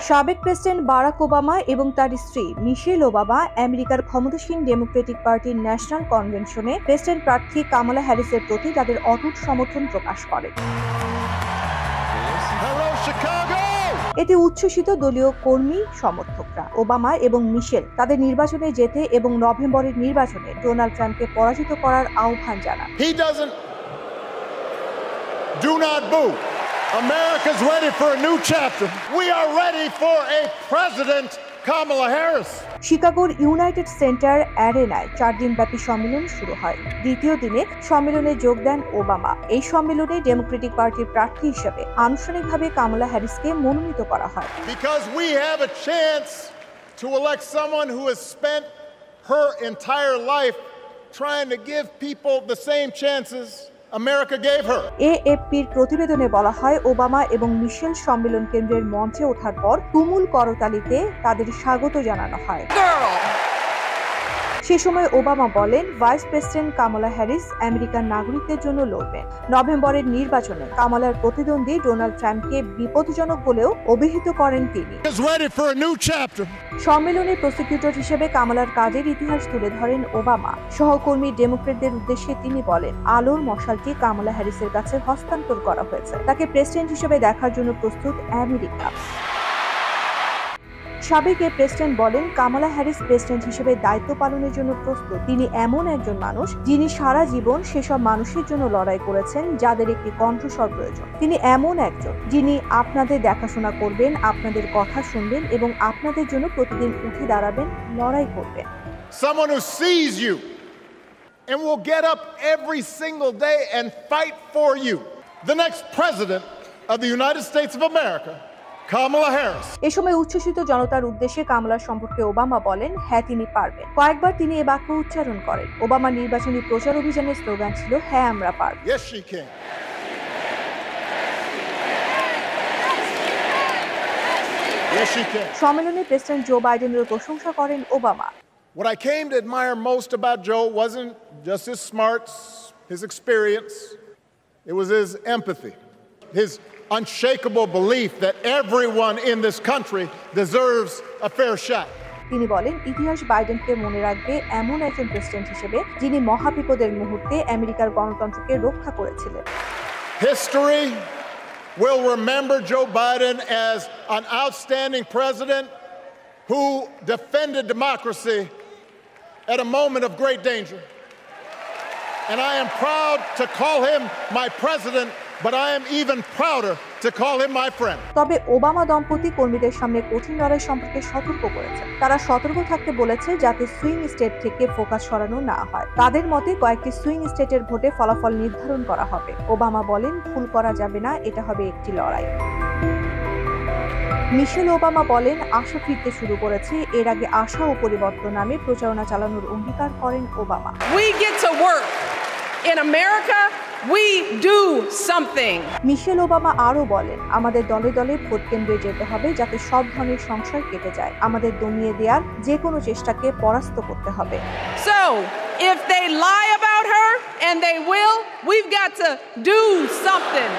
সাবেক president Barack Obama এবং তার স্ত্রী মিশেল ওবামা আমেরিকার ক্ষমতাসীন ডেমোক্রেটিক পার্টির ন্যাশনাল কনভেনশনে প্রেসিডেন্ট প্রার্থী কামালা হ্যারিসের প্রতি তাদের অটুট সমর্থন প্রকাশ করেন। এতে উচ্ছ্বসিত দলীয় কর্মী সমর্থকরা। ওবামা এবং মিশেল তাদের নির্বাচনে যেতে এবং নভেম্বরের নির্বাচনে ডোনাল্ড ট্রাম্পকে পরাজিত করার আহ্বান জানান। Do not boo. America's ready for a new chapter. We are ready for a president, Kamala Harris. শিকাগোর ইউনাইটেড সেন্টার অ্যারেনায় 4 দিনব্যাপী সম্মেলন শুরু হয়। দ্বিতীয় দিনে সম্মেলনে যোগ দেন ওবামা। এই সম্মেলনে ডেমোক্রেটিক পার্টির প্রার্থী হিসেবে আনুষ্ঠানিকভাবে কামালা হ্যারিসকে মনোনীত করা হয়। Because we have a chance to elect someone who has spent her entire life trying to give people the same chances America gave her. এএফপির প্রতিবেদনে বলা হয়, ওবামা এবং মিশেল সম্মেলন কেন্দ্রের মঞ্চে ওঠার পর তুমুল করতালিতে তাদের স্বাগত জানানো হয়। সে সময় ওবামা বলেন, ভাইস প্রেসিডেন্ট কামালা হ্যারিস আমেরিকার নাগরিকদের জন্য লড়বেন। নভেম্বরের নির্বাচনে কামালার প্রতিদ্বন্দ্বী ডোনাল্ড ট্রাম্পকে বিপজ্জনক বলেও অভিহিত করেন তিনি। সম্মেলনে প্রসিকিউটর হিসেবে কামালার কাজের ইতিহাস তুলে ধরেন ওবামা। সহকর্মী ডেমোক্রেটদের উদ্দেশ্যে তিনি বলেন, আলোর মশালটি কামালা হ্যারিসের কাছে হস্তান্তর করা হয়েছে। তাকে প্রেসিডেন্ট হিসেবে দেখার জন্য প্রস্তুত আমেরিকা। সাবেক প্রেসিডেন্ট বলেন, কামালা হ্যারিস প্রেসিডেন্ট হিসেবে দায়িত্ব পালনের জন্য প্রস্তুত। তিনি এমন একজন মানুষ যিনি সারা জীবন সেসব মানুষের জন্য লড়াই করেছেন যাদের একটি কণ্ঠস্বর প্রয়োজন। তিনি এমন একজন যিনি আপনাদের দেখাশোনা করবেন, আপনাদের কথা শুনবেন এবং আপনাদের জন্য প্রতিদিন উঠে দাঁড়াবেন, লড়াই করবেন। Someone who sees you and will get up every single day and fight for you. The next president of the United States of America, Kamala Harris. এ সময় উচ্ছ্বসিত জনতার উদ্দেশ্যে কামালার সম্পর্কে ওবামা বলেন, হ্যাঁ তিনি পারবেন। কয়েকবার তিনি এ বাক্য উচ্চারণ করেন। ওবামার নির্বাচনী প্রচার অভিযানের স্লোগান ছিল, হ্যাঁ আমরা পারব। Yes, she can. Yes, she can. সম্মেলনে প্রেসিডেন্ট জো বাইডেনের প্রশংসা করেন Obama. What I came to admire most about Joe wasn't just his smarts, his experience. It was his empathy, his unshakable belief that everyone in this country deserves a fair shot. তিনি বলেন, ইতিহাস বাইডেনকে মনে রাখবে এমন একজন president হিসেবে যিনি মহাবিপদের মুহূর্তে আমেরিকার গণতন্ত্রকে রক্ষা করেছিলেন। History will remember Joe Biden as an outstanding president who defended democracy at a moment of great danger. And I am proud to call him my president, but I am even prouder to call him my friend. তবে Obama দম্পতি কর্মীদের সামনে কঠিন লড়াই সম্পর্কে সতর্ক করেছেন। তারা সতর্ক থাকতে বলেছে যাতে সুইং স্টেট থেকে ফোকাস সরানো না হয়। তাদের মতে কয়েকটি সুইং স্টেটের ভোটে ফলাফল নির্ধারণ করা হবে। ওবামা বলেন, ভুল করা যাবে না, এটা হবে একটি লড়াই। মিশেল ওবামা বলেন, আশা ফিরতে শুরু করেছে। এর আগে আশা ও পরিবর্তন নামে প্রচারণা চালানোর অঙ্গীকার করেন Obama. We get to work. In America, we do something. Michelle Obama আরো বলেন, আমাদের দলে দলে ভোট কেন্দ্রে যেতে হবে যাতে সব ধরনের সংশয় কেটে যায়। আমাদের দমিয়ে দেওয়ার যে কোনো চেষ্টাকে পরাস্ত করতে হবে। So, if they lie about her, and they will, we've got to do something.